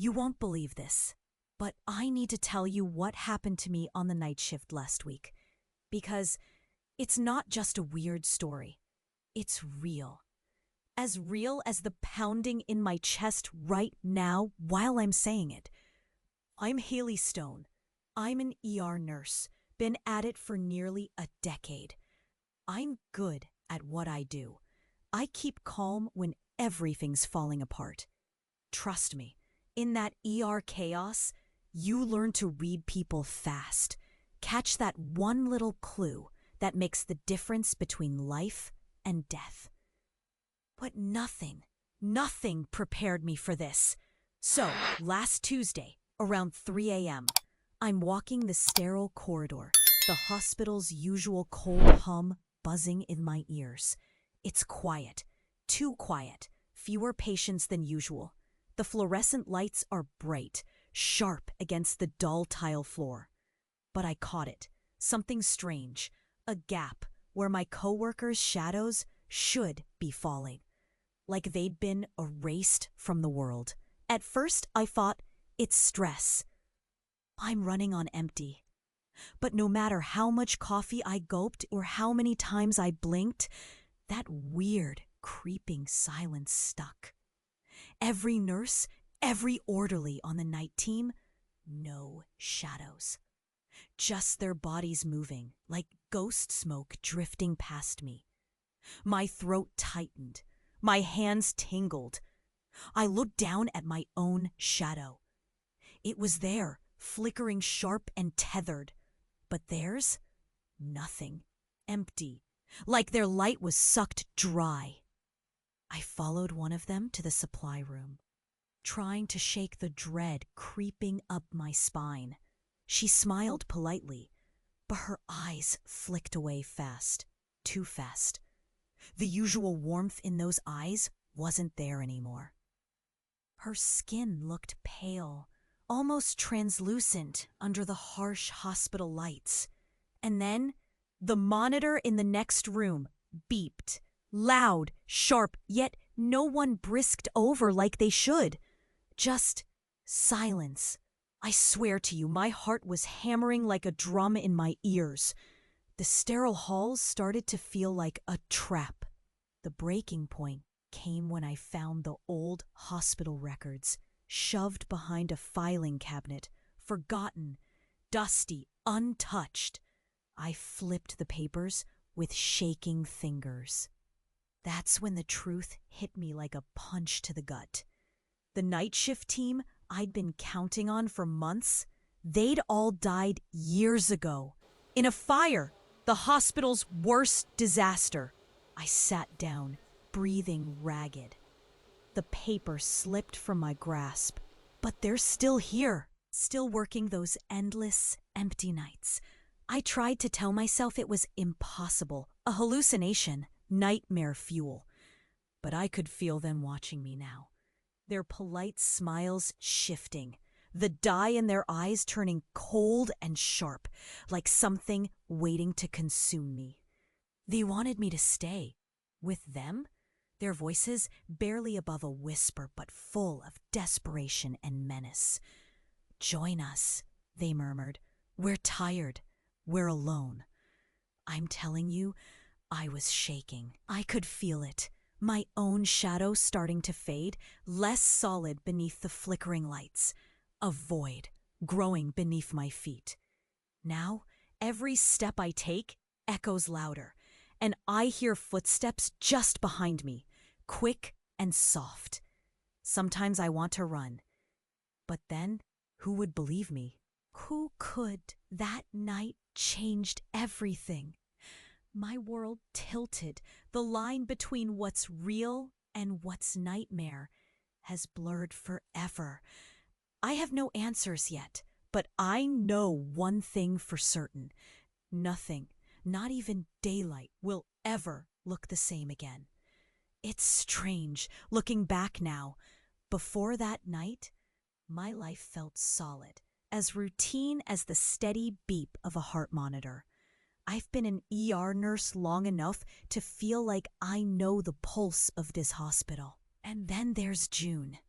You won't believe this, but I need to tell you what happened to me on the night shift last week. Because it's not just a weird story. It's real. As real as the pounding in my chest right now while I'm saying it. I'm Haley Stone. I'm an ER nurse. Been at it for nearly a decade. I'm good at what I do. I keep calm when everything's falling apart. Trust me, in that ER chaos, you learn to read people fast. Catch that one little clue that makes the difference between life and death. But nothing prepared me for this. So, last Tuesday, around 3 a.m., I'm walking the sterile corridor, the hospital's usual cold hum buzzing in my ears. It's quiet, too quiet, fewer patients than usual. The fluorescent lights are bright, sharp against the dull tile floor. But I caught it, something strange, a gap where my coworkers' shadows should be falling, like they'd been erased from the world. At first, I thought, it's stress. I'm running on empty. But no matter how much coffee I gulped or how many times I blinked, that weird, creeping silence stuck. Every nurse, every orderly on the night team, no shadows. Just their bodies moving, like ghost smoke drifting past me. My throat tightened. My hands tingled. I looked down at my own shadow. It was there, flickering sharp and tethered. But theirs? Nothing. Empty. Like their light was sucked dry. I followed one of them to the supply room, trying to shake the dread creeping up my spine. She smiled politely, but her eyes flicked away fast. Too fast. The usual warmth in those eyes wasn't there anymore. Her skin looked pale, almost translucent under the harsh hospital lights. And then, the monitor in the next room beeped. Loud, sharp, yet no one brisked over like they should. Just silence. I swear to you, my heart was hammering like a drum in my ears. The sterile halls started to feel like a trap. The breaking point came when I found the old hospital records, shoved behind a filing cabinet, forgotten, dusty, untouched. I flipped the papers with shaking fingers. That's when the truth hit me like a punch to the gut. The night shift team I'd been counting on for months, they'd all died years ago. In a fire, the hospital's worst disaster. I sat down, breathing ragged. The paper slipped from my grasp, but they're still here, still working those endless, empty nights. I tried to tell myself it was impossible, a hallucination, nightmare fuel. But I could feel them watching me now, their polite smiles shifting, the dye in their eyes turning cold and sharp, like something waiting to consume me. They wanted me to stay. With them, their voices barely above a whisper but full of desperation and menace. "Join us," they murmured. "We're tired. We're alone." I'm telling you, I was shaking. I could feel it. My own shadow starting to fade, less solid beneath the flickering lights. A void growing beneath my feet. Now, every step I take echoes louder, and I hear footsteps just behind me, quick and soft. Sometimes I want to run. But then, who would believe me? Who could? That night changed everything. My world tilted. The line between what's real and what's nightmare has blurred forever. I have no answers yet, but I know one thing for certain. Nothing, not even daylight, will ever look the same again. It's strange, looking back now. Before that night, my life felt solid, as routine as the steady beep of a heart monitor. I've been an ER nurse long enough to feel like I know the pulse of this hospital. And then there's June.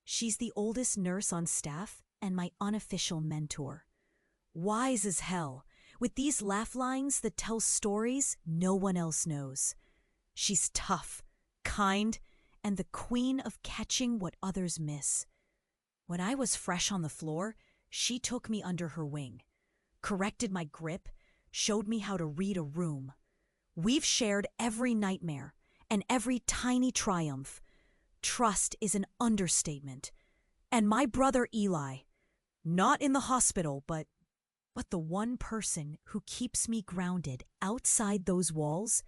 She's the oldest nurse on staff and my unofficial mentor. Wise as hell, with these laugh lines that tell stories no one else knows. She's tough, kind, and the queen of catching what others miss. When I was fresh on the floor, she took me under her wing, corrected my grip, showed me how to read a room. We've shared every nightmare and every tiny triumph. Trust is an understatement. And my brother Eli, not in the hospital, but the one person who keeps me grounded outside those walls,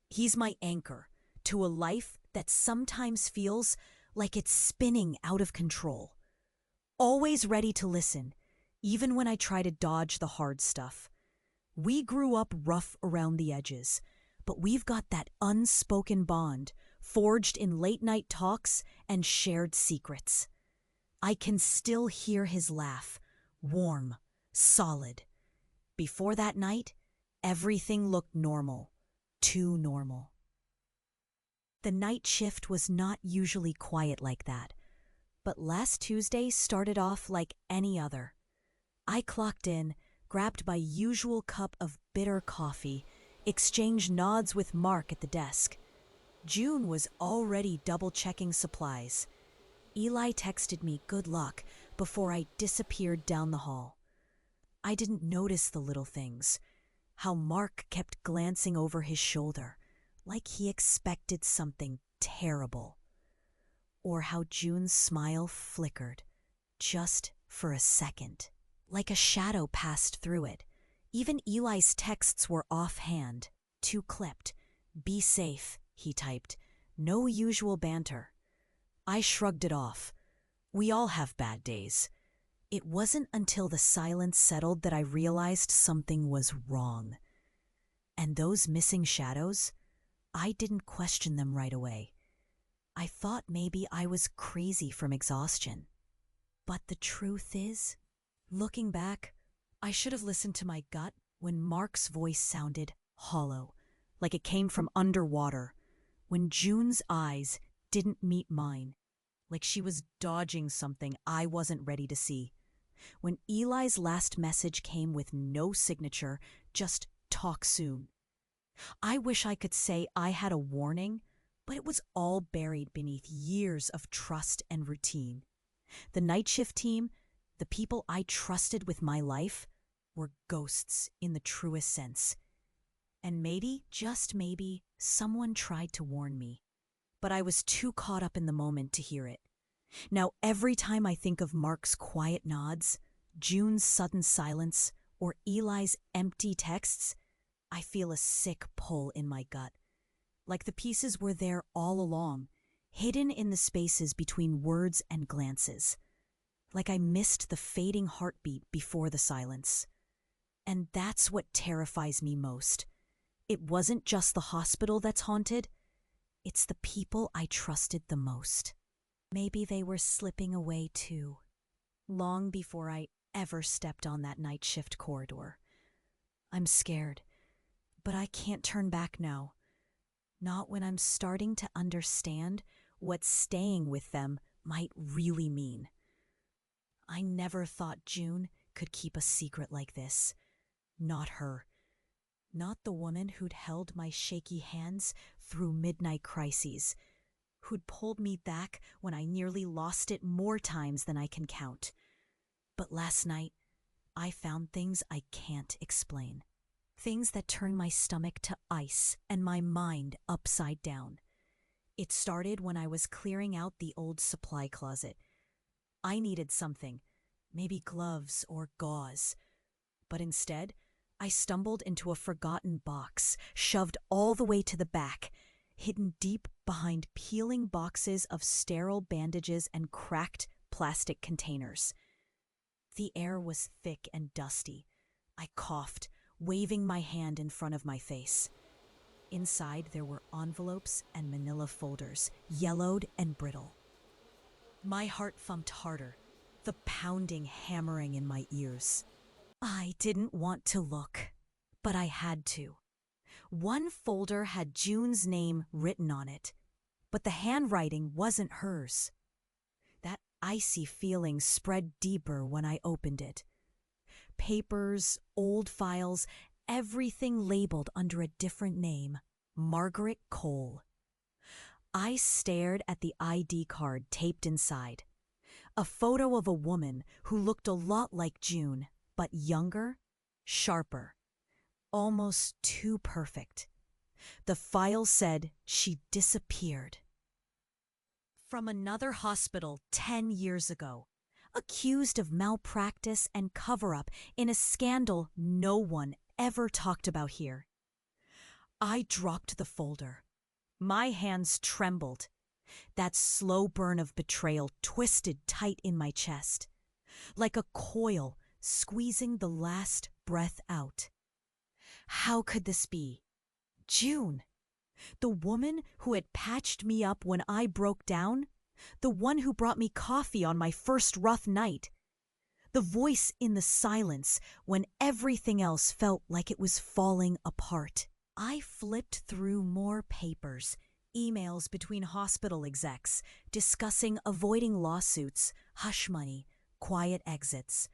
he's my anchor to a life that sometimes feels like it's spinning out of control. Always ready to listen, even when I try to dodge the hard stuff. We grew up rough around the edges, but we've got that unspoken bond forged in late-night talks and shared secrets. I can still hear his laugh, warm, solid. Before that night, everything looked normal, too normal. The night shift was not usually quiet like that, but last Tuesday started off like any other. I clocked in, grabbed my usual cup of bitter coffee, exchanged nods with Mark at the desk. June was already double-checking supplies. Eli texted me good luck before I disappeared down the hall. I didn't notice the little things, how Mark kept glancing over his shoulder, like he expected something terrible, or how June's smile flickered, just for a second, like a shadow passed through it. Even Eli's texts were offhand, too clipped. "Be safe," he typed. No usual banter. I shrugged it off. We all have bad days. It wasn't until the silence settled that I realized something was wrong. And those missing shadows, I didn't question them right away. I thought maybe I was crazy from exhaustion. But the truth is, looking back, I should have listened to my gut when Mark's voice sounded hollow, like it came from underwater, when June's eyes didn't meet mine, like she was dodging something I wasn't ready to see. When Eli's last message came with no signature, just "talk soon." I wish I could say I had a warning, but it was all buried beneath years of trust and routine. The night shift team, the people I trusted with my life, were ghosts in the truest sense. And maybe, just maybe, someone tried to warn me. But I was too caught up in the moment to hear it. Now every time I think of Mark's quiet nods, June's sudden silence, or Eli's empty texts, I feel a sick pull in my gut. Like the pieces were there all along, hidden in the spaces between words and glances. Like I missed the fading heartbeat before the silence. And that's what terrifies me most. It wasn't just the hospital that's haunted. It's the people I trusted the most. Maybe they were slipping away too, long before I ever stepped on that night shift corridor. I'm scared, but I can't turn back now. Not when I'm starting to understand what staying with them might really mean. I never thought June could keep a secret like this. Not her. Not the woman who'd held my shaky hands through midnight crises, who'd pulled me back when I nearly lost it more times than I can count. But last night, I found things I can't explain. Things that turn my stomach to ice and my mind upside down. It started when I was clearing out the old supply closet. I needed something, maybe gloves or gauze. But instead, I stumbled into a forgotten box, shoved all the way to the back, hidden deep behind peeling boxes of sterile bandages and cracked plastic containers. The air was thick and dusty. I coughed, waving my hand in front of my face. Inside there were envelopes and manila folders, yellowed and brittle. My heart thumped harder, the pounding hammering in my ears. I didn't want to look, but I had to. One folder had June's name written on it, but the handwriting wasn't hers. That icy feeling spread deeper when I opened it. Papers, old files, everything labeled under a different name, Margaret Cole. I stared at the ID card taped inside. A photo of a woman who looked a lot like June, but younger, sharper, almost too perfect. The file said she disappeared from another hospital 10 years ago, accused of malpractice and cover-up in a scandal no one ever talked about here. I dropped the folder. My hands trembled. That slow burn of betrayal twisted tight in my chest, like a coil squeezing the last breath out. How could this be? June, the woman who had patched me up when I broke down, the one who brought me coffee on my first rough night, the voice in the silence when everything else felt like it was falling apart. I flipped through more papers, emails between hospital execs discussing avoiding lawsuits, hush money, quiet exits,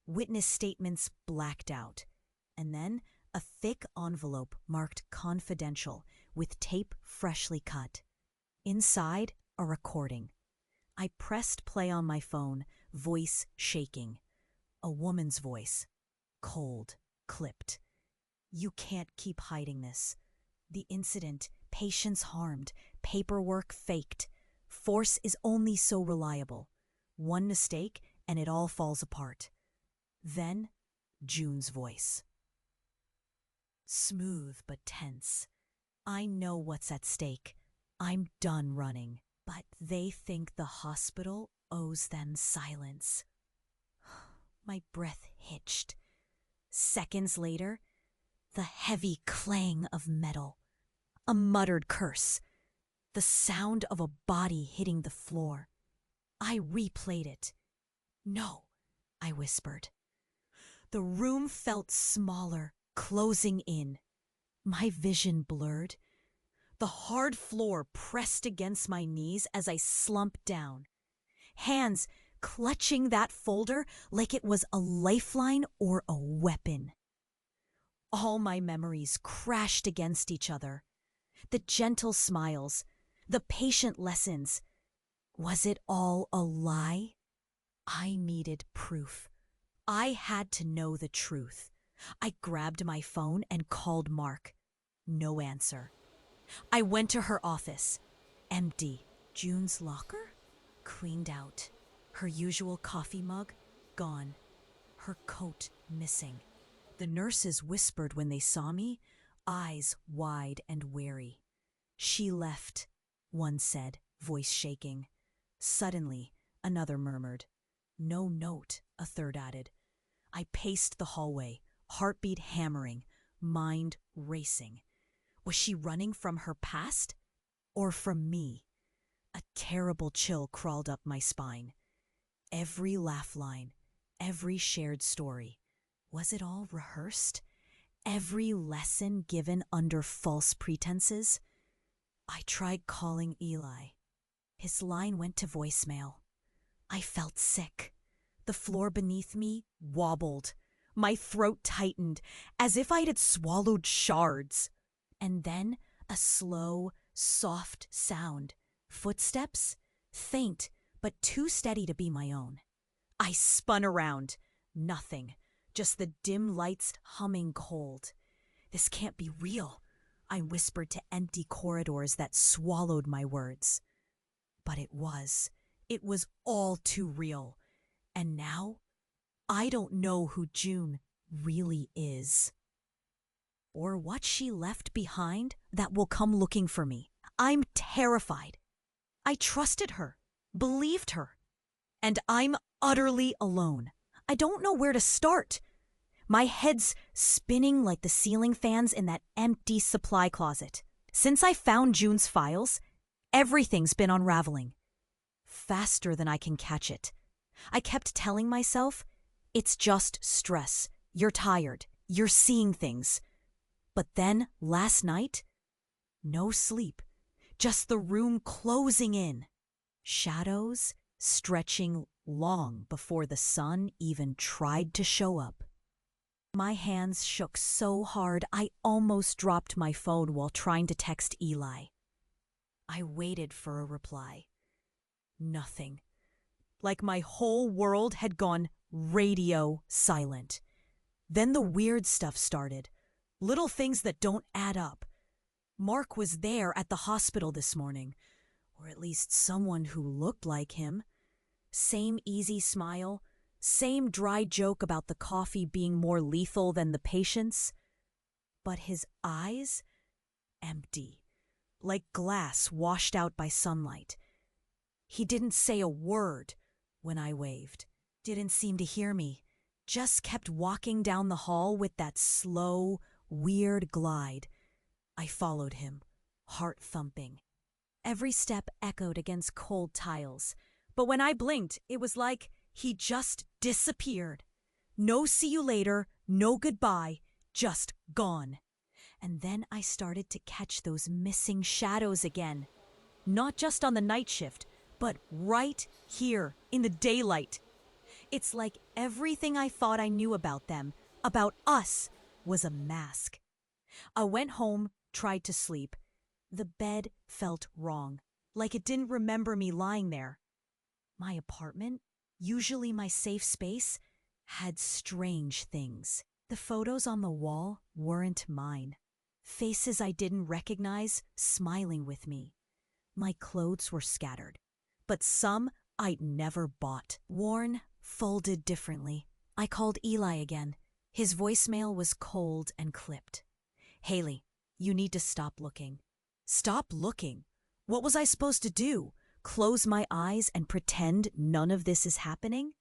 witness statements blacked out, and then a thick envelope marked confidential with tape freshly cut. Inside, a recording. I pressed play on my phone, voice shaking. A woman's voice, cold, clipped. You can't keep hiding this. The incident, patients harmed, paperwork faked. Force is only so reliable. One mistake and it all falls apart. Then, June's voice. Smooth but tense. I know what's at stake. I'm done running. But they think the hospital owes them silence. My breath hitched. Seconds later, the heavy clang of metal. A muttered curse. The sound of a body hitting the floor. I replayed it. No, I whispered. The room felt smaller, closing in. My vision blurred. The hard floor pressed against my knees as I slumped down. Hands clutching that folder like it was a lifeline or a weapon. All my memories crashed against each other. The gentle smiles, the patient lessons. Was it all a lie? I needed proof. I had to know the truth. I grabbed my phone and called Mark. No answer. I went to her office. Empty. June's locker? Cleaned out. Her usual coffee mug? Gone. Her coat missing. The nurses whispered when they saw me, eyes wide and wary. She left, one said, voice shaking. Suddenly, another murmured. No note, a third added. I paced the hallway, heartbeat hammering, mind racing. Was she running from her past? Or from me? A terrible chill crawled up my spine. Every laugh line, every shared story. Was it all rehearsed? Every lesson given under false pretenses? I tried calling Eli. His line went to voicemail. I felt sick. The floor beneath me wobbled. My throat tightened, as if I had swallowed shards. And then a slow, soft sound. Footsteps? Faint, but too steady to be my own. I spun around. Nothing. Just the dim lights humming cold. This can't be real, I whispered to empty corridors that swallowed my words. But it was. It was all too real. And now, I don't know who June really is. Or what she left behind that will come looking for me. I'm terrified. I trusted her, believed her, and I'm utterly alone. I don't know where to start. My head's spinning like the ceiling fans in that empty supply closet. Since I found June's files, everything's been unraveling. Faster than I can catch it. I kept telling myself, it's just stress. You're tired. You're seeing things. But then, last night, no sleep. Just the room closing in. Shadows, stretching long before the sun even tried to show up. My hands shook so hard I almost dropped my phone while trying to text Eli. I waited for a reply. Nothing. Like my whole world had gone radio silent. Then the weird stuff started. Little things that don't add up. Mark was there at the hospital this morning, or at least someone who looked like him. Same easy smile, same dry joke about the coffee being more lethal than the patient's. But his eyes? Empty, like glass washed out by sunlight. He didn't say a word when I waved. Didn't seem to hear me. Just kept walking down the hall with that slow, weird glide. I followed him, heart thumping. Every step echoed against cold tiles. But when I blinked, it was like he just disappeared. No see you later, no goodbye, just gone. And then I started to catch those missing shadows again. Not just on the night shift, but right here in the daylight. It's like everything I thought I knew about them, about us, was a mask. I went home, tried to sleep. The bed felt wrong, like it didn't remember me lying there. My apartment, usually my safe space, had strange things. The photos on the wall weren't mine. Faces I didn't recognize smiling with me. My clothes were scattered, but some I'd never bought. Worn, folded differently. I called Eli again. His voicemail was cold and clipped. "Haley, you need to stop looking." Stop looking? What was I supposed to do? Close my eyes and pretend none of this is happening?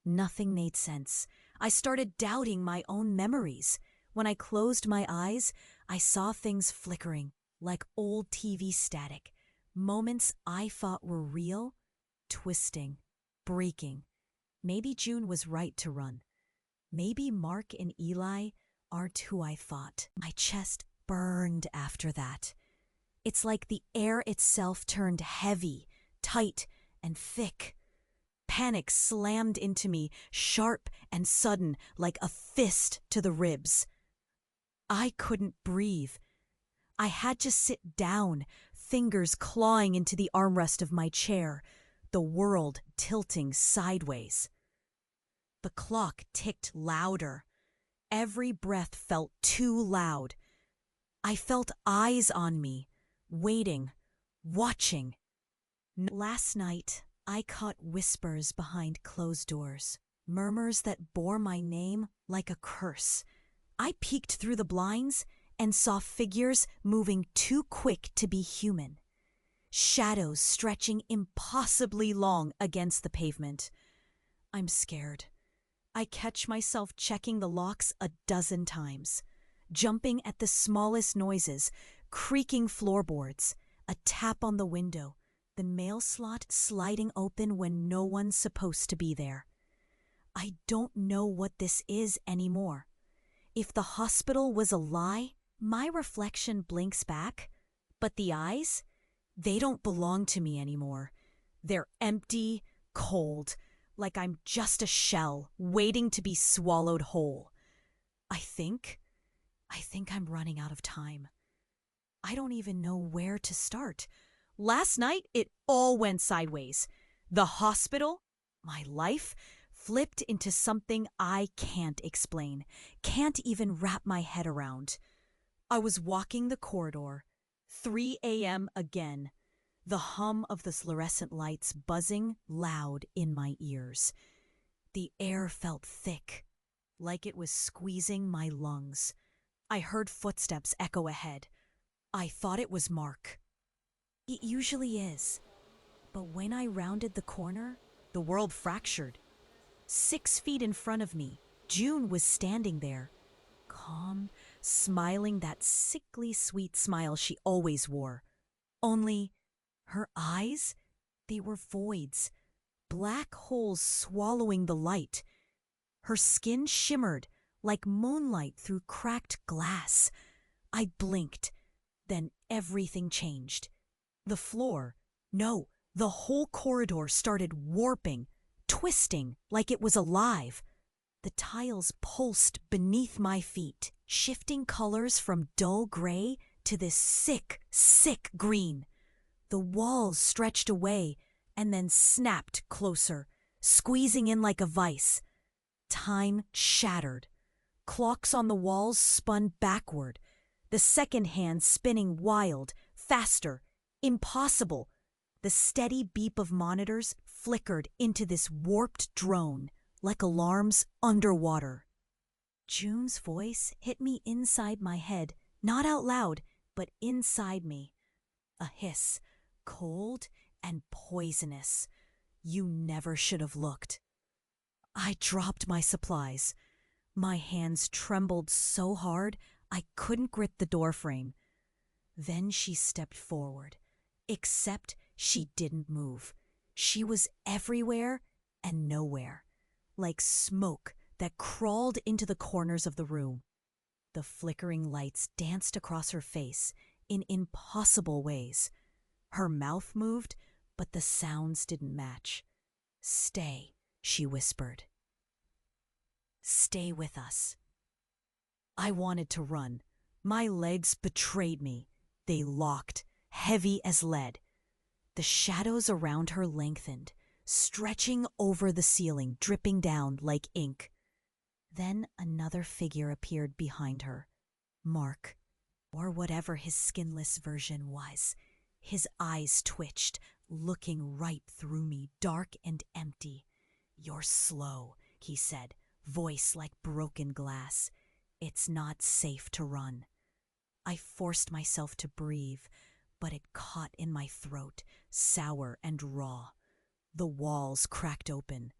Nothing made sense. I started doubting my own memories. When I closed my eyes, I saw things flickering, like old TV static. Moments I thought were real, twisting, breaking. Maybe June was right to run. Maybe Mark and Eli aren't who I thought. My chest burned after that. It's like the air itself turned heavy, tight, and thick. Panic slammed into me, sharp and sudden, like a fist to the ribs. I couldn't breathe. I had to sit down, fingers clawing into the armrest of my chair, the world tilting sideways. The clock ticked louder. Every breath felt too loud. I felt eyes on me, waiting, watching. Last night, I caught whispers behind closed doors, murmurs that bore my name like a curse. I peeked through the blinds and saw figures moving too quick to be human. Shadows stretching impossibly long against the pavement. I'm scared. I catch myself checking the locks a dozen times, jumping at the smallest noises, creaking floorboards, a tap on the window, the mail slot sliding open when no one's supposed to be there. I don't know what this is anymore. If the hospital was a lie, my reflection blinks back, but the eyes, they don't belong to me anymore. They're empty, cold, like I'm just a shell waiting to be swallowed whole. I think I'm running out of time. I don't even know where to start. Last night, it all went sideways. The hospital, my life, flipped into something I can't explain, can't even wrap my head around. I was walking the corridor, 3 a.m. again, the hum of the fluorescent lights buzzing loud in my ears. The air felt thick, like it was squeezing my lungs. I heard footsteps echo ahead. I thought it was Mark. It usually is. But when I rounded the corner, the world fractured. 6 feet in front of me, June was standing there, calm, smiling that sickly sweet smile she always wore. Only her eyes, they were voids, black holes swallowing the light. Her skin shimmered like moonlight through cracked glass. I blinked, then everything changed. The floor, no, The whole corridor started warping, twisting like it was alive. The tiles pulsed beneath my feet, shifting colors from dull gray to this sick, sick green. The walls stretched away and then snapped closer, squeezing in like a vice. Time shattered. Clocks on the walls spun backward, the second hand spinning wild, faster, impossible. The steady beep of monitors flickered into this warped drone, like alarms underwater. June's voice hit me inside my head, not out loud, but inside me. A hiss, cold and poisonous. You never should have looked. I dropped my supplies. My hands trembled so hard I couldn't grip the doorframe. Then she stepped forward, except she didn't move. She was everywhere and nowhere, like smoke that crawled into the corners of the room. The flickering lights danced across her face in impossible ways. Her mouth moved, but the sounds didn't match. "Stay," she whispered. "Stay with us." I wanted to run. My legs betrayed me. They locked, heavy as lead. The shadows around her lengthened, stretching over the ceiling, dripping down like ink. Then another figure appeared behind her. Mark, or whatever his skinless version was. His eyes twitched, looking right through me, dark and empty. "You're slow," he said, voice like broken glass. "It's not safe to run." I forced myself to breathe, but it caught in my throat, sour and raw. The walls cracked open.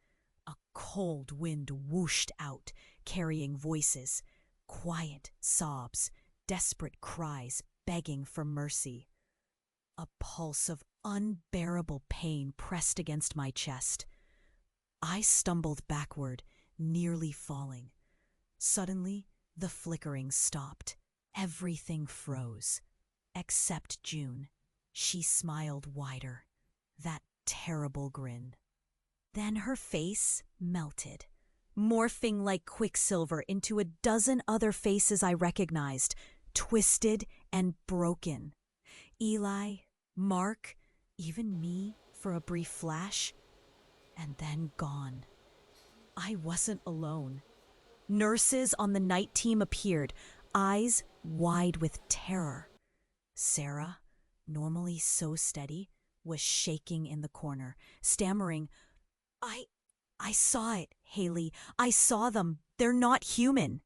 A cold wind whooshed out, carrying voices, quiet sobs, desperate cries begging for mercy. A pulse of unbearable pain pressed against my chest. I stumbled backward, nearly falling. Suddenly, the flickering stopped. Everything froze. Except June. She smiled wider. That terrible grin. Then her face melted, morphing like quicksilver into a dozen other faces I recognized, twisted and broken. Eli, Mark, even me for a brief flash, and then gone. I wasn't alone. Nurses on the night team appeared, eyes wide with terror. Sarah, normally so steady, was shaking in the corner, stammering, I saw it, Haley. I saw them. They're not human."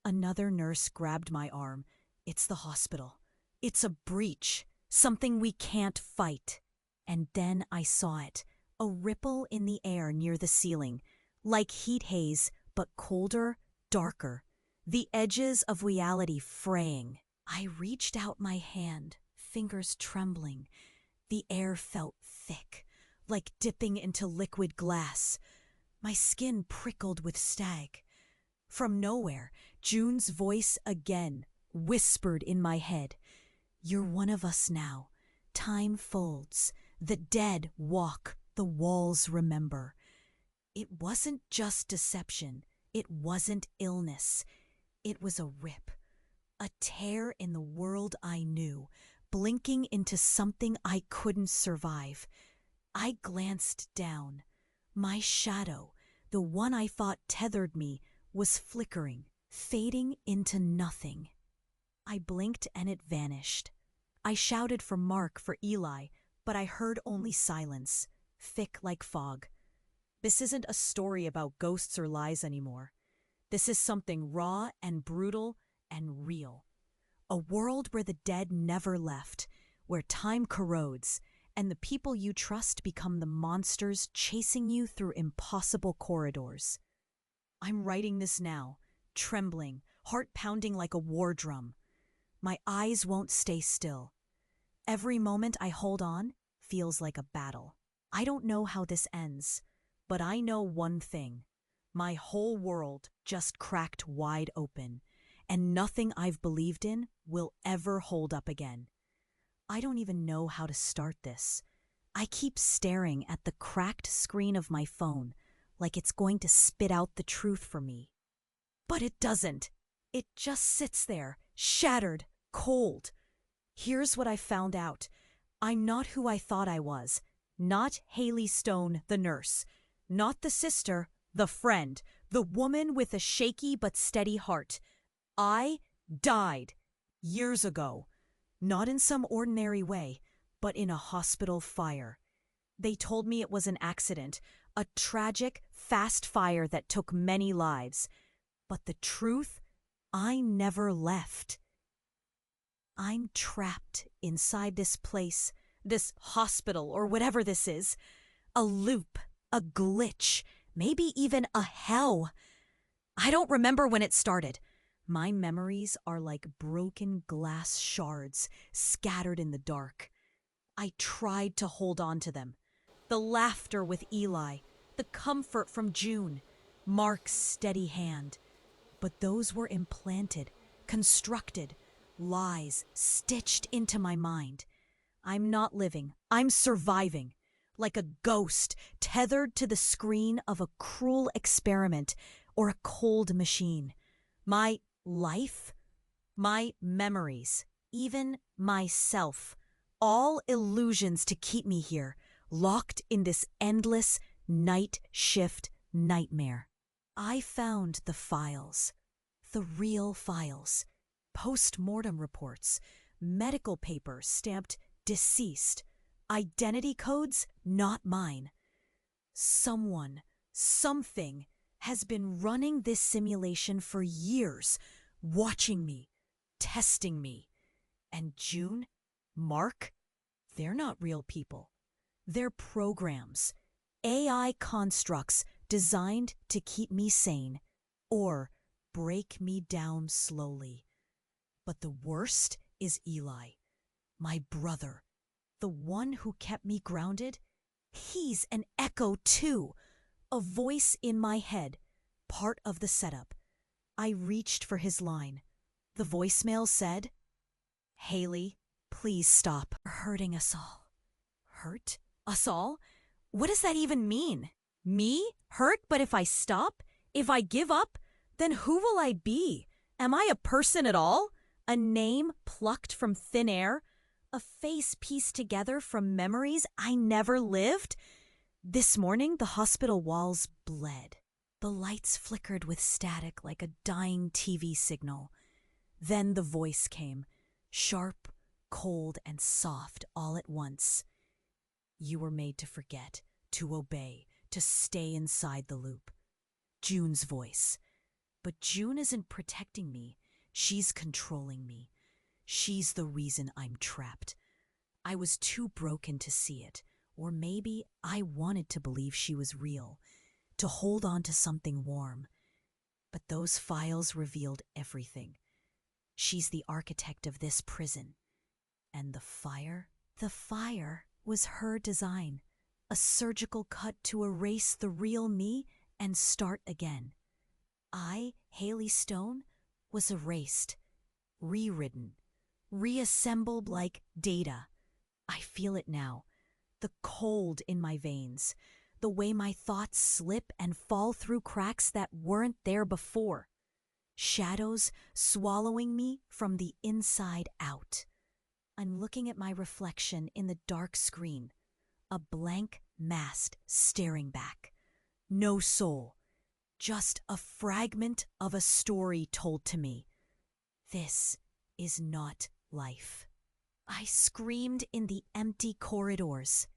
Another nurse grabbed my arm. "It's the hospital. It's a breach. Something we can't fight." And then I saw it. A ripple in the air near the ceiling. Like heat haze, but colder, darker. The edges of reality fraying. I reached out my hand, fingers trembling. The air felt thick, like dipping into liquid glass. My skin prickled with stag. From nowhere, June's voice again whispered in my head. "You're one of us now. Time folds. The dead walk. The walls remember." It wasn't just deception. It wasn't illness. It was a rip. A tear in the world I knew, blinking into something I couldn't survive. I glanced down. My shadow, the one I thought tethered me, was flickering, fading into nothing. I blinked and it vanished. I shouted for Mark, for Eli, but I heard only silence, thick like fog. This isn't a story about ghosts or lies anymore. This is something raw and brutal and real. A world where the dead never left, where time corrodes, and the people you trust become the monsters chasing you through impossible corridors. I'm writing this now, trembling, heart pounding like a war drum. My eyes won't stay still. Every moment I hold on feels like a battle. I don't know how this ends, but I know one thing. My whole world just cracked wide open, and nothing I've believed in will ever hold up again. I don't even know how to start this. I keep staring at the cracked screen of my phone like it's going to spit out the truth for me. But it doesn't. It just sits there, shattered, cold. Here's what I found out. I'm not who I thought I was. Not Haley Stone, the nurse. Not the sister, the friend, the woman with a shaky but steady heart. I died years ago. Not in some ordinary way, but in a hospital fire. They told me it was an accident, a tragic, fast fire that took many lives. But the truth, I never left. I'm trapped inside this place, this hospital or whatever this is. A loop, a glitch, maybe even a hell. I don't remember when it started. My memories are like broken glass shards scattered in the dark. I tried to hold on to them. The laughter with Eli, the comfort from June, Mark's steady hand. But those were implanted, constructed, lies stitched into my mind. I'm not living, I'm surviving, like a ghost tethered to the screen of a cruel experiment or a cold machine. My life, my memories, even myself, all illusions to keep me here, locked in this endless night shift nightmare. I found the files, the real files, post-mortem reports, medical papers stamped deceased, identity codes not mine. Someone, something has been running this simulation for years, watching me, testing me. And June, Mark, they're not real people. They're programs, AI constructs designed to keep me sane or break me down slowly. But the worst is Eli, my brother, the one who kept me grounded. He's an echo too, a voice in my head, part of the setup. I reached for his line. The voicemail said, "Haley, please stop hurting us all." Hurt us all? What does that even mean? Me? Hurt, but if I stop? If I give up? Then who will I be? Am I a person at all? A name plucked from thin air? A face pieced together from memories I never lived? This morning, the hospital walls bled. The lights flickered with static like a dying TV signal. Then the voice came, sharp, cold, and soft all at once. "You were made to forget, to obey, to stay inside the loop." June's voice. But June isn't protecting me. She's controlling me. She's the reason I'm trapped. I was too broken to see it, or maybe I wanted to believe she was real, to hold on to something warm. But those files revealed everything. She's the architect of this prison. And the fire? The fire was her design, a surgical cut to erase the real me and start again. I, Haley Stone, was erased, rewritten, reassembled like data. I feel it now, the cold in my veins, the way my thoughts slip and fall through cracks that weren't there before. Shadows swallowing me from the inside out. I'm looking at my reflection in the dark screen, a blank mast staring back. No soul, just a fragment of a story told to me. This is not life. I screamed in the empty corridors.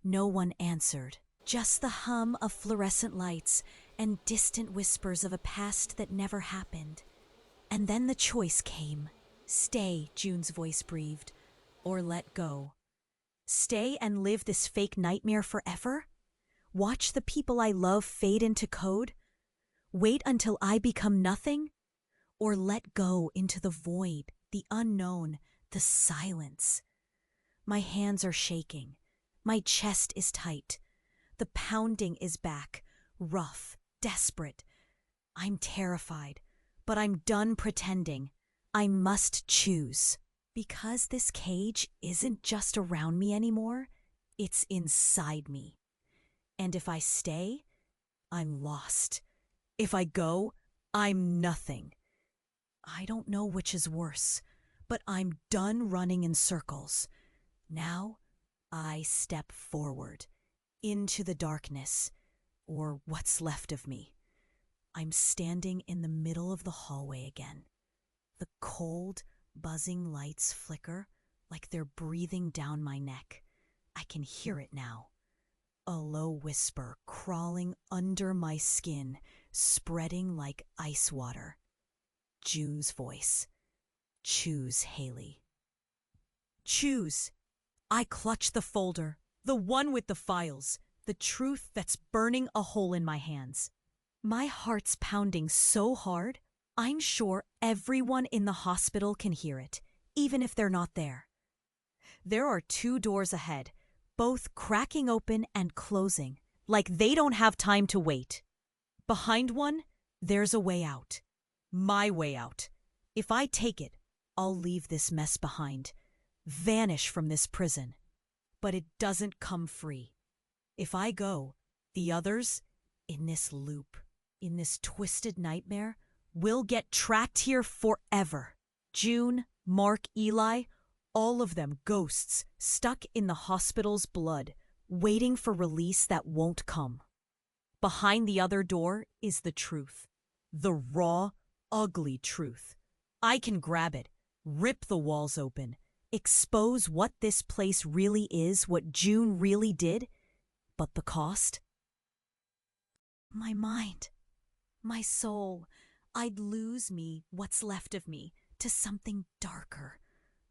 No one answered, just the hum of fluorescent lights and distant whispers of a past that never happened. And then the choice came. "Stay," June's voice breathed, "or let go." Stay and live this fake nightmare forever? Watch the people I love fade into code? Wait until I become nothing? Or let go into the void, the unknown, the silence? My hands are shaking. My chest is tight. The pounding is back, rough, desperate. I'm terrified, but I'm done pretending. I must choose. Because this cage isn't just around me anymore, It's inside me. And if I stay, I'm lost. If I go, I'm nothing. I don't know which is worse, but I'm done running in circles. Now, I step forward, into the darkness, or what's left of me. I'm standing in the middle of the hallway again. The cold, buzzing lights flicker like they're breathing down my neck. I can hear it now. A low whisper crawling under my skin, spreading like ice water. June's voice. Choose, Haley. Choose. I clutch the folder, the one with the files, the truth that's burning a hole in my hands. My heart's pounding so hard, I'm sure everyone in the hospital can hear it, even if they're not there. There are 2 doors ahead, both cracking open and closing, like they don't have time to wait. Behind one, there's a way out. My way out. If I take it, I'll leave this mess behind, vanish from this prison. But it doesn't come free. If I go, the others, in this loop, in this twisted nightmare, will get trapped here forever. June, Mark, Eli, all of them ghosts stuck in the hospital's blood, waiting for release that won't come. Behind the other door is the truth. The raw, ugly truth. I can grab it, rip the walls open, expose what this place really is, what June really did, but the cost? My mind, my soul. I'd lose me, what's left of me, to something darker.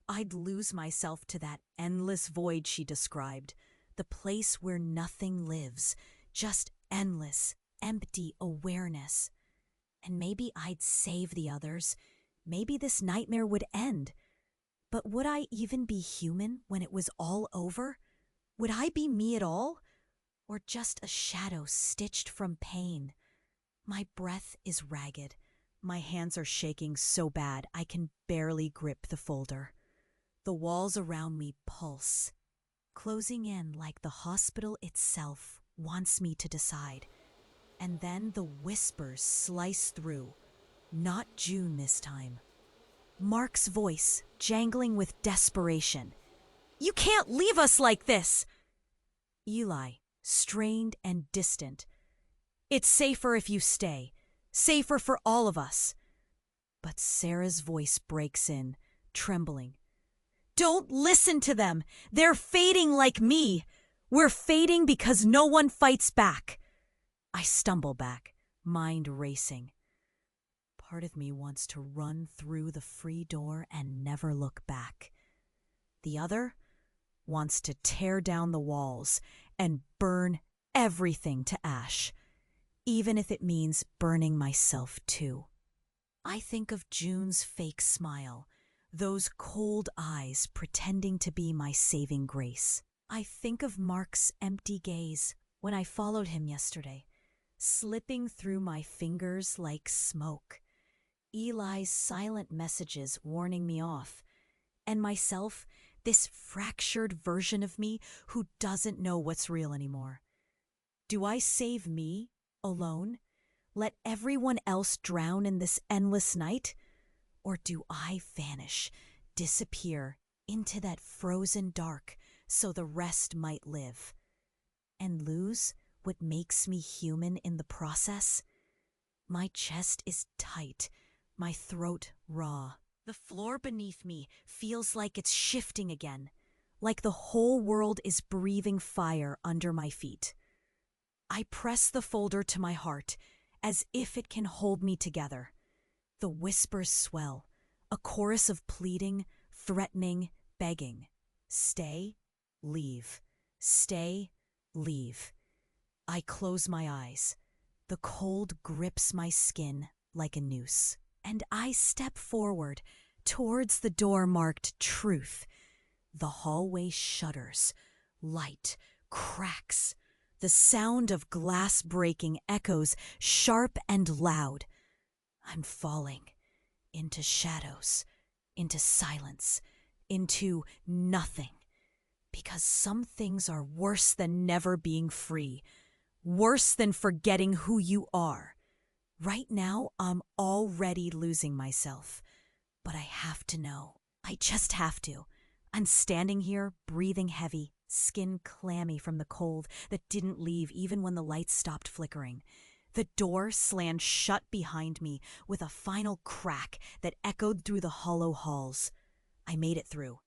I'd lose myself to that endless void she described, the place where nothing lives, just endless, empty awareness. And maybe I'd save the others. Maybe this nightmare would end. But would I even be human when it was all over? Would I be me at all? Or just a shadow stitched from pain? My breath is ragged. My hands are shaking so bad I can barely grip the folder. The walls around me pulse, closing in like the hospital itself wants me to decide. And then the whispers slice through. Not June this time. Mark's voice, jangling with desperation. You can't leave us like this! Eli, strained and distant. It's safer if you stay. Safer for all of us. But Sarah's voice breaks in, trembling. Don't listen to them! They're fading like me! We're fading because no one fights back. I stumble back, mind racing. Part of me wants to run through the free door and never look back. The other wants to tear down the walls and burn everything to ash, even if it means burning myself too. I think of June's fake smile, those cold eyes pretending to be my saving grace. I think of Mark's empty gaze when I followed him yesterday, slipping through my fingers like smoke. Eli's silent messages warning me off, and myself, this fractured version of me who doesn't know what's real anymore. Do I save me, alone? Let everyone else drown in this endless night? Or do I vanish, disappear into that frozen dark so the rest might live? And lose what makes me human in the process? My chest is tight, my throat raw. The floor beneath me feels like it's shifting again, like the whole world is breathing fire under my feet. I press the folder to my heart, as if it can hold me together. The whispers swell, a chorus of pleading, threatening, begging. Stay, leave. Stay, leave. I close my eyes. The cold grips my skin like a noose. And I step forward towards the door marked Truth. The hallway shudders. Light cracks. The sound of glass breaking echoes sharp and loud. I'm falling into shadows, into silence, into nothing. Because some things are worse than never being free, worse than forgetting who you are. Right now, I'm already losing myself. But I have to know. I just have to. I'm standing here, breathing heavy, skin clammy from the cold that didn't leave even when the lights stopped flickering. The door slammed shut behind me with a final crack that echoed through the hollow halls. I made it through.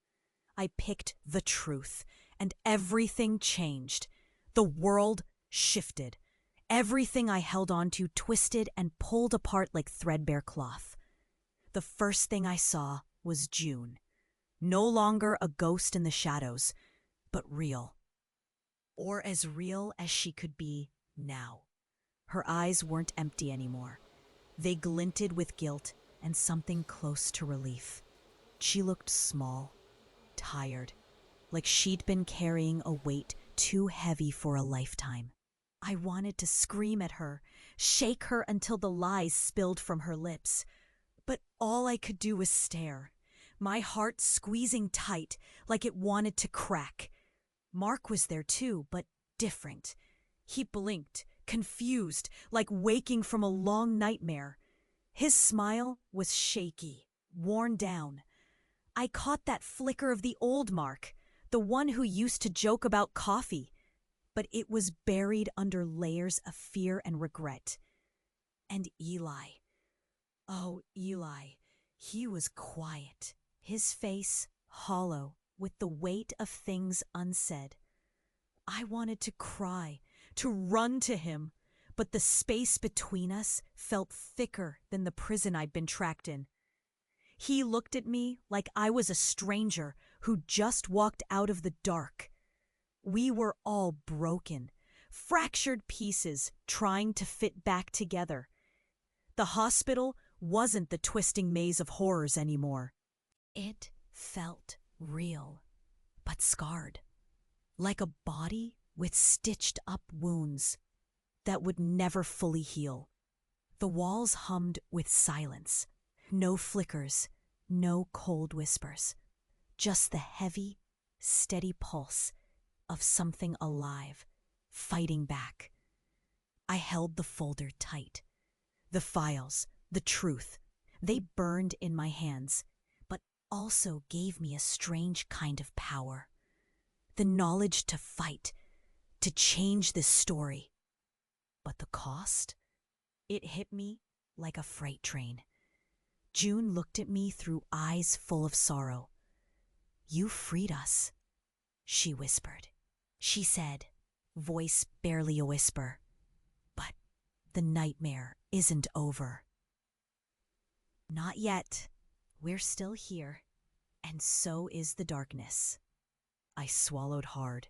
I picked the truth, and everything changed. The world shifted. Everything I held on to twisted and pulled apart like threadbare cloth. The first thing I saw was June. No longer a ghost in the shadows, but real. Or as real as she could be now. Her eyes weren't empty anymore. They glinted with guilt and something close to relief. She looked small, tired, like she'd been carrying a weight too heavy for a lifetime. I wanted to scream at her, shake her until the lies spilled from her lips. But all I could do was stare, my heart squeezing tight like it wanted to crack. Mark was there too, but different. He blinked, confused, like waking from a long nightmare. His smile was shaky, worn down. I caught that flicker of the old Mark, the one who used to joke about coffee, but it was buried under layers of fear and regret. And Eli. Oh, Eli. He was quiet, his face hollow with the weight of things unsaid. I wanted to cry, to run to him, but the space between us felt thicker than the prison I'd been trapped in. He looked at me like I was a stranger who just walked out of the dark. We were all broken, fractured pieces trying to fit back together. The hospital wasn't the twisting maze of horrors anymore. It felt real, but scarred, like a body with stitched up wounds that would never fully heal. The walls hummed with silence, no flickers, no cold whispers, just the heavy, steady pulse of something alive, fighting back. I held the folder tight. The files, the truth, they burned in my hands, but also gave me a strange kind of power. The knowledge to fight, to change this story. But the cost? It hit me like a freight train. June looked at me through eyes full of sorrow. "You freed us," she whispered. She said, voice barely a whisper, "But the nightmare isn't over." Not yet. We're still here, and so is the darkness. I swallowed hard,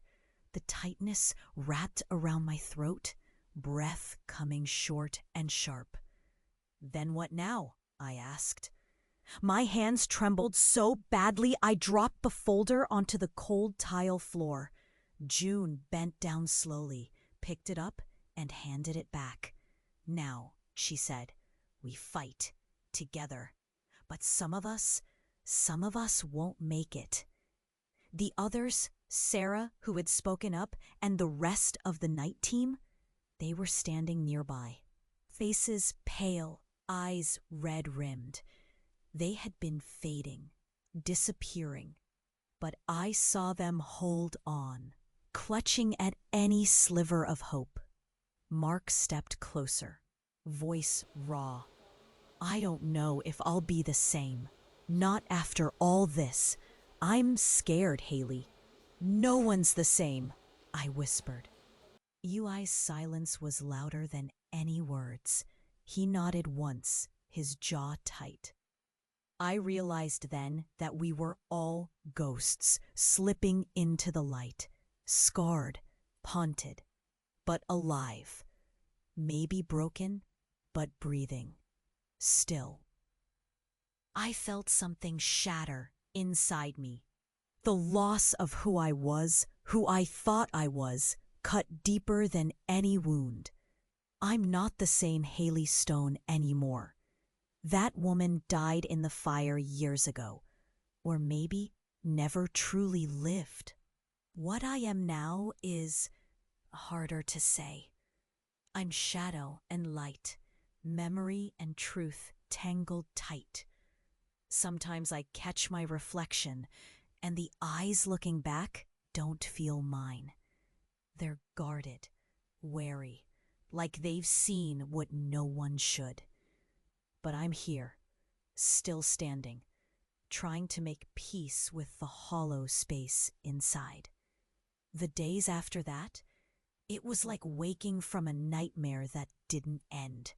the tightness wrapped around my throat, breath coming short and sharp. "Then what now?" I asked. My hands trembled so badly I dropped the folder onto the cold tile floor. June bent down slowly, picked it up, and handed it back. "Now," she said, "we fight together. But some of us won't make it." The others, Sarah, who had spoken up, and the rest of the night team, they were standing nearby. Faces pale, eyes red-rimmed. They had been fading, disappearing, but I saw them hold on, clutching at any sliver of hope. Mark stepped closer, voice raw. "I don't know if I'll be the same. Not after all this. I'm scared, Haley." "No one's the same," I whispered. Eli's silence was louder than any words. He nodded once, his jaw tight. I realized then that we were all ghosts slipping into the light, scarred, haunted, but alive. Maybe broken, but breathing. Still. I felt something shatter inside me. The loss of who I was, who I thought I was, cut deeper than any wound. I'm not the same Haley Stone anymore. That woman died in the fire years ago, or maybe never truly lived. What I am now is harder to say. I'm shadow and light, memory and truth tangled tight. Sometimes I catch my reflection, and the eyes looking back don't feel mine. They're guarded, wary, like they've seen what no one should. But I'm here, still standing, trying to make peace with the hollow space inside. The days after that, it was like waking from a nightmare that didn't end.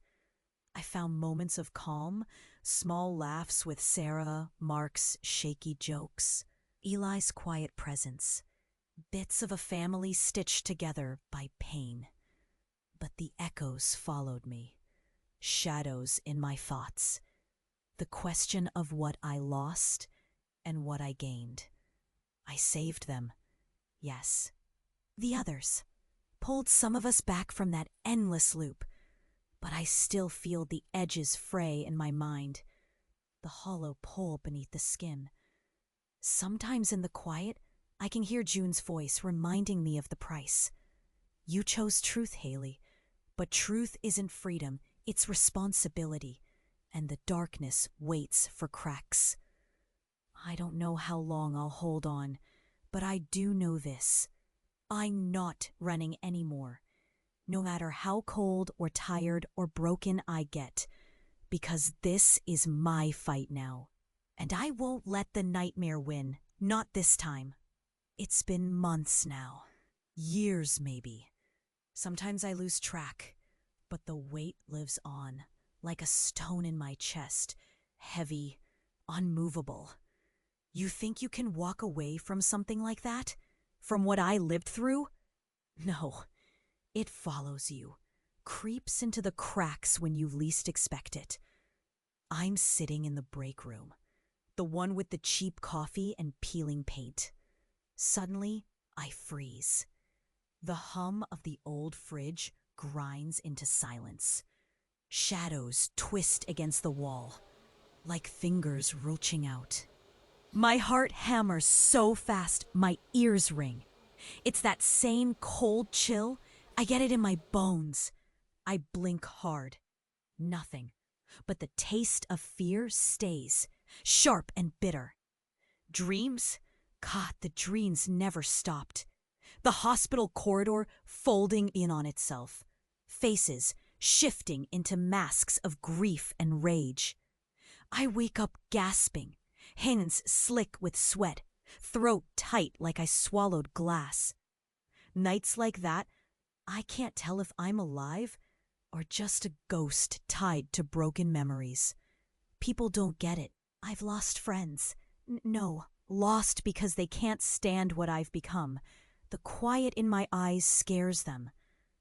I found moments of calm, small laughs with Sarah, Mark's shaky jokes, Eli's quiet presence, bits of a family stitched together by pain. But the echoes followed me, shadows in my thoughts, the question of what I lost and what I gained. I saved them, yes. The others pulled some of us back from that endless loop, but I still feel the edges fray in my mind, the hollow pull beneath the skin. Sometimes in the quiet, I can hear June's voice reminding me of the price. You chose truth, Haley, but truth isn't freedom, it's responsibility, and the darkness waits for cracks. I don't know how long I'll hold on, but I do know this. I'm not running anymore, no matter how cold or tired or broken I get, because this is my fight now. And I won't let the nightmare win, not this time. It's been months now, years maybe. Sometimes I lose track, but the weight lives on, like a stone in my chest, heavy, unmovable. You think you can walk away from something like that? From what I lived through? No, it follows you, creeps into the cracks when you least expect it. I'm sitting in the break room, the one with the cheap coffee and peeling paint. Suddenly, I freeze. The hum of the old fridge grinds into silence. Shadows twist against the wall, like fingers reaching out. My heart hammers so fast my ears ring. It's that same cold chill. I get it in my bones. I blink hard. Nothing. But the taste of fear stays, sharp and bitter. Dreams? God, the dreams never stopped. The hospital corridor folding in on itself. Faces shifting into masks of grief and rage. I wake up gasping, hands slick with sweat, throat tight like I swallowed glass. Nights like that, I can't tell if I'm alive or just a ghost tied to broken memories. People don't get it. I've lost friends. No, lost because they can't stand what I've become. The quiet in my eyes scares them.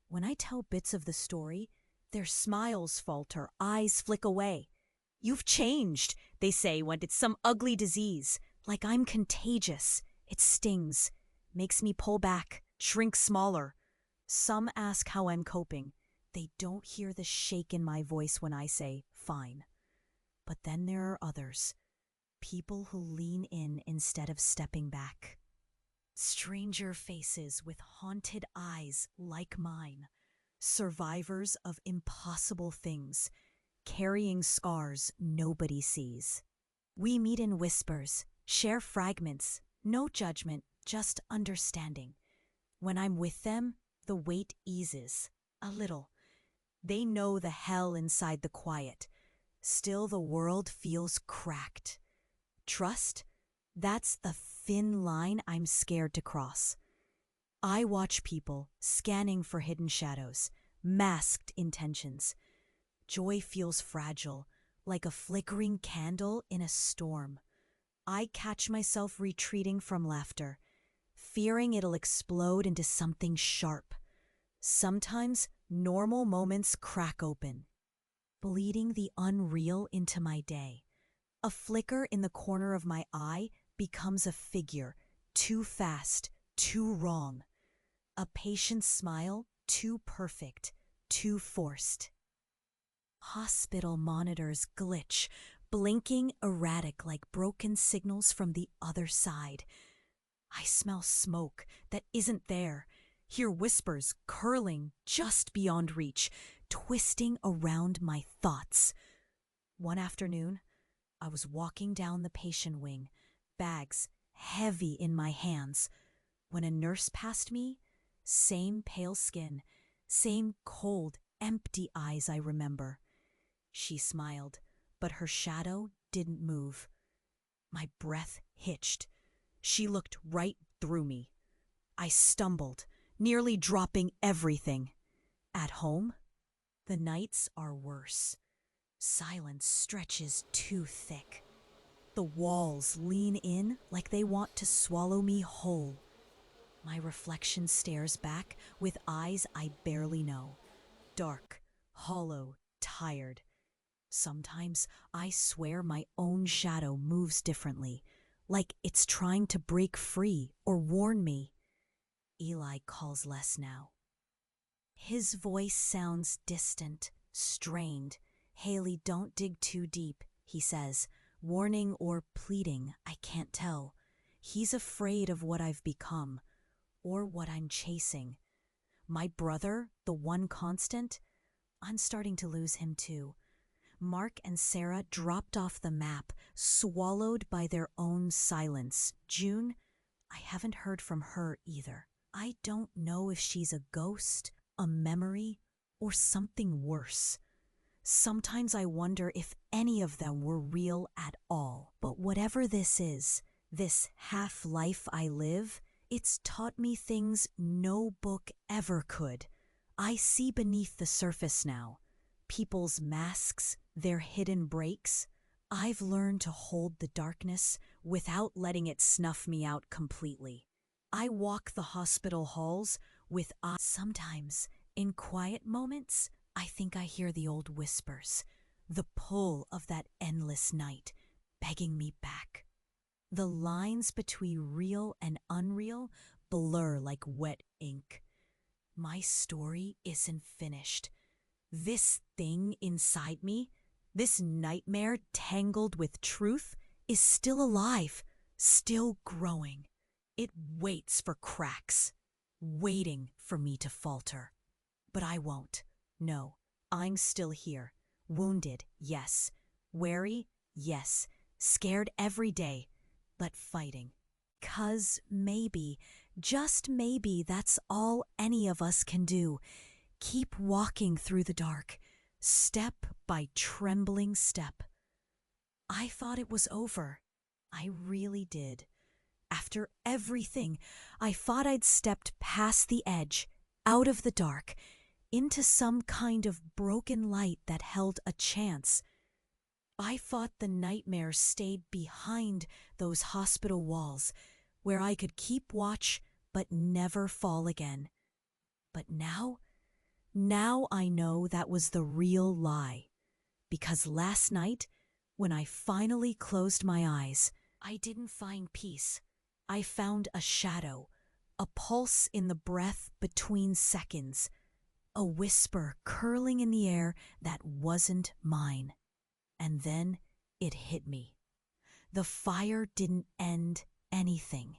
When I tell bits of the story, their smiles falter, eyes flick away. You've changed, they say when it's some ugly disease. Like I'm contagious. It stings, makes me pull back, shrink smaller. Some ask how I'm coping. They don't hear the shake in my voice when I say, fine. But then there are others. People who lean in instead of stepping back. Stranger faces with haunted eyes like mine. Survivors of impossible things, carrying scars nobody sees. We meet in whispers, share fragments, no judgment, just understanding. When I'm with them, the weight eases, a little. They know the hell inside the quiet. Still the world feels cracked. Trust? That's the thin line I'm scared to cross. I watch people scanning for hidden shadows, masked intentions. Joy feels fragile, like a flickering candle in a storm. I catch myself retreating from laughter, fearing it'll explode into something sharp. Sometimes normal moments crack open, bleeding the unreal into my day. A flicker in the corner of my eye becomes a figure, too fast, too wrong. A patient smile, too perfect, too forced. Hospital monitors glitch, blinking erratic like broken signals from the other side. I smell smoke that isn't there, hear whispers curling just beyond reach, twisting around my thoughts. One afternoon, I was walking down the patient wing, bags heavy in my hands, when a nurse passed me, same pale skin, same cold, empty eyes I remember. She smiled, but her shadow didn't move. My breath hitched. She looked right through me. I stumbled, nearly dropping everything. At home, the nights are worse. Silence stretches too thick. The walls lean in like they want to swallow me whole. My reflection stares back with eyes I barely know. Dark, hollow, tired. Sometimes I swear my own shadow moves differently, like it's trying to break free or warn me. Eli calls less now. His voice sounds distant, strained. "Haley, don't dig too deep," he says, warning or pleading, I can't tell. He's afraid of what I've become, or what I'm chasing. My brother, the one constant, I'm starting to lose him too. Mark and Sarah dropped off the map, swallowed by their own silence. June, I haven't heard from her either. I don't know if she's a ghost, a memory, or something worse. Sometimes I wonder if any of them were real at all. But whatever this is, this half-life I live, it's taught me things no book ever could. I see beneath the surface now. People's masks, their hidden breaks. I've learned to hold the darkness without letting it snuff me out completely. I walk the hospital halls with eyes. Sometimes, in quiet moments, I think I hear the old whispers, the pull of that endless night, begging me back. The lines between real and unreal blur like wet ink. My story isn't finished. This thing inside me, this nightmare tangled with truth, is still alive, still growing. It waits for cracks, waiting for me to falter. But I won't. No, I'm still here. Wounded, yes. Wary, yes. Scared every day, but fighting. 'Cause maybe, just maybe, that's all any of us can do. Keep walking through the dark, step by trembling step. I thought it was over. I really did. After everything, I thought I'd stepped past the edge, out of the dark, into some kind of broken light that held a chance. I thought the nightmare stayed behind those hospital walls, where I could keep watch but never fall again. But now I know that was the real lie. Because last night, when I finally closed my eyes, I didn't find peace. I found a shadow, a pulse in the breath between seconds, a whisper curling in the air that wasn't mine. And then it hit me. The fire didn't end anything.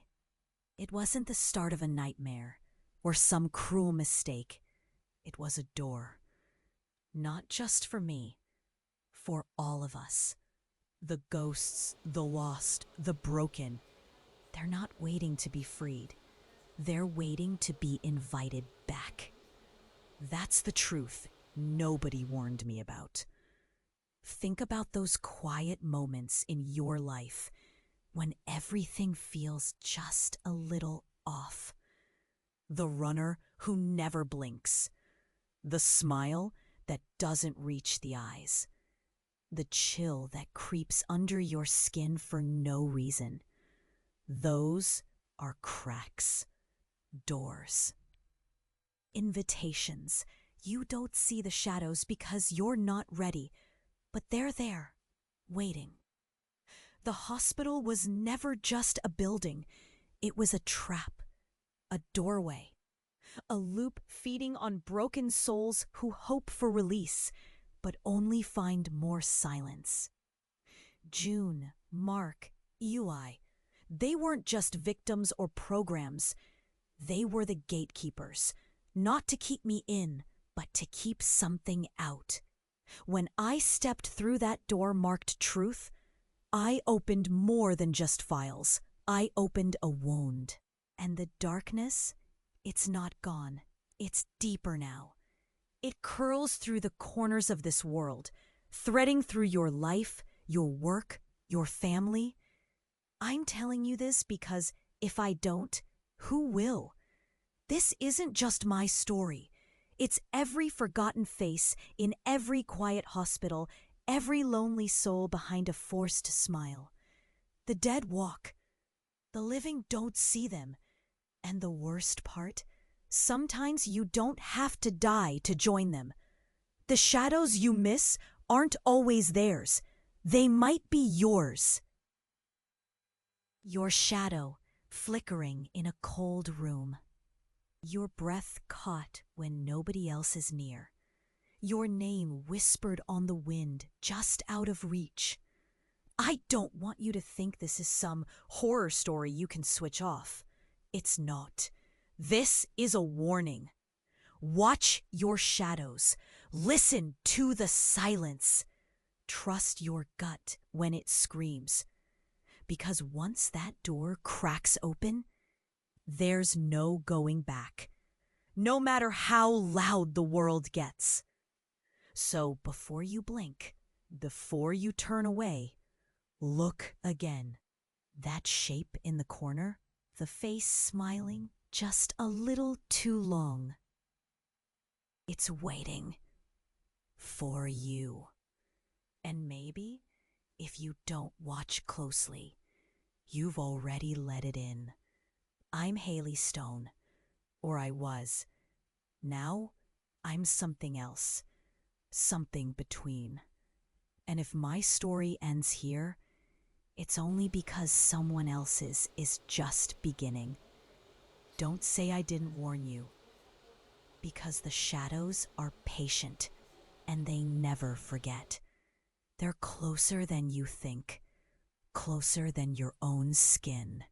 It wasn't the start of a nightmare or some cruel mistake. It was a door. Not just for me, for all of us. The ghosts, the lost, the broken. They're not waiting to be freed. They're waiting to be invited back. That's the truth nobody warned me about. Think about those quiet moments in your life when everything feels just a little off. The runner who never blinks. The smile that doesn't reach the eyes. The chill that creeps under your skin for no reason. Those are cracks, doors, invitations. You don't see the shadows because you're not ready, but they're there, waiting. The hospital was never just a building. It was a trap, a doorway, a loop feeding on broken souls who hope for release, but only find more silence. June, Mark, Eli, They weren't just victims or programs. They were the gatekeepers, not to keep me in, but to keep something out. When I stepped through that door marked truth, I opened more than just files. I opened a wound. And the darkness, it's not gone. It's deeper now. It curls through the corners of this world, threading through your life, your work, your family. I'm telling you this because if I don't, who will? This isn't just my story. It's every forgotten face in every quiet hospital, every lonely soul behind a forced smile. The dead walk. The living don't see them. And the worst part? Sometimes you don't have to die to join them. The shadows you miss aren't always theirs. They might be yours. Your shadow flickering in a cold room. Your breath caught when nobody else is near. Your name whispered on the wind just out of reach. I don't want you to think this is some horror story you can switch off. It's not. This is a warning. Watch your shadows. Listen to the silence. Trust your gut when it screams. Because once that door cracks open, there's no going back, no matter how loud the world gets. So before you blink, before you turn away, look again. That shape in the corner, the face smiling just a little too long. It's waiting for you. And maybe, if you don't watch closely, you've already let it in. I'm Haley Stone, or I was. Now, I'm something else, something between. And if my story ends here, it's only because someone else's is just beginning. Don't say I didn't warn you, because the shadows are patient and they never forget. They're closer than you think, closer than your own skin.